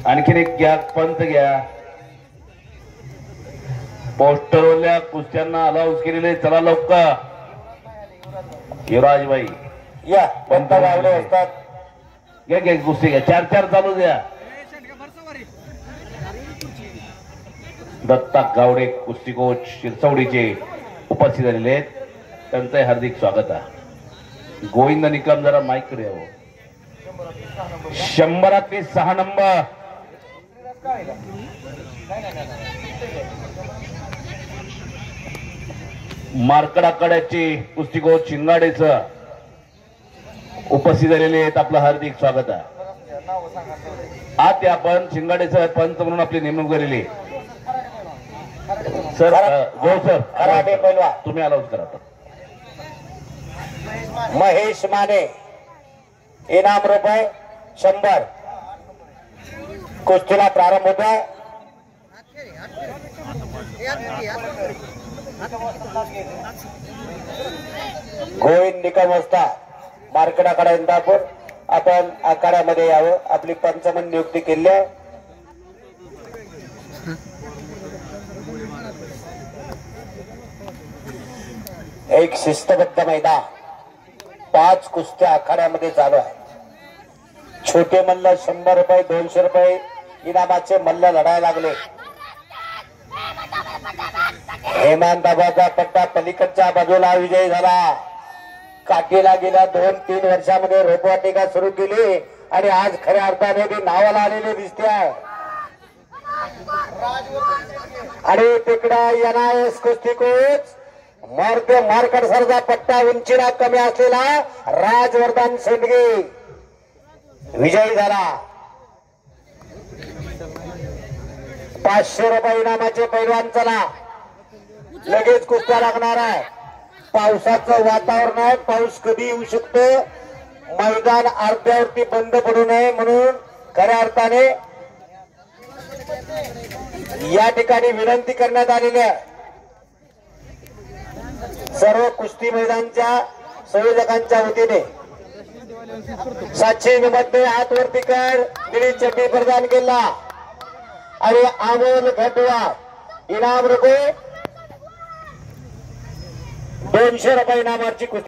आणखीन एक घ्या, पंत घ्या. पोस्टरवरल्या कुस्त्यांना अलाउन्स केलेले, चला लवकर. युवराजबाई या पंत गावडे असतात. घ्या घ्या कुस्ती घ्या, 4-4 चालू द्या. दत्ता गावडे कुस्ती कोच शिरसवडीचे उपस्थित झालेले आहेत, त्यांचं हार्दिक स्वागत आहे. गोविंद निकम जरा माईक कडे यावं. 100 नंबर मार्कडाकड्याचे कुस्ती कोच शिंगाडेचं उपस्थित झालेले आहेत, आपलं हार्दिक स्वागत आहे. आज आपण शिंगाडेचं पंच म्हणून आपली नेमणूक झालेली. सर जो सर कराटे पैलवान तुम्ही अलाउन्स करा. महेश माने इनाम रुपये 100. कुस्तीला प्रारंभ होत आहे. गोविंद निकम असतात, मार्केट आखाडा इंदापूर. आपण आखाड्यामध्ये यावं, आपली पंचमन नियुक्ती केली आहे. एक शिस्तबद्ध मैदान, 5 कुस्त्या आखाड्यामध्ये चालू आहे. छोटे मल्ल 100 रुपये 200 रुपये इनामाचे मल्ल लढायला लागले. हेमंताबाचा पट्टा पलीकडच्या बाजूला विजय झाला. काठीला गेल्या 2-3 वर्षामध्ये रोपवाटिका सुरू केली आणि आज खऱ्या अर्थाने ती नावाला आलेली दिसते आहे. आणि तिकडा NIS कुस्ती कोच मार्कड सरचा पट्टा उंचीला कमी असलेला राजवर्धन शेंडगे विजयी झाला. 500 रुपये इनामाचे पैलवान. चला लगेच कुस्त्या लागणार आहे. पावसाचं वातावरण आहे, पाऊस कधी येऊ शकतो. मैदान अर्ध्यावरती बंद पडू नये म्हणून खऱ्या अर्थाने या ठिकाणी विनंती करण्यात आलेली आहे. सर्व कुस्ती मैदानच्या संयोजकांच्या वतीने 700 मध्ये हात वरती कर तिने चड्डी प्रदान केला. आणि अमोल घटवा इनाम रुपये 200 रुपये इनामाची कुस्ती.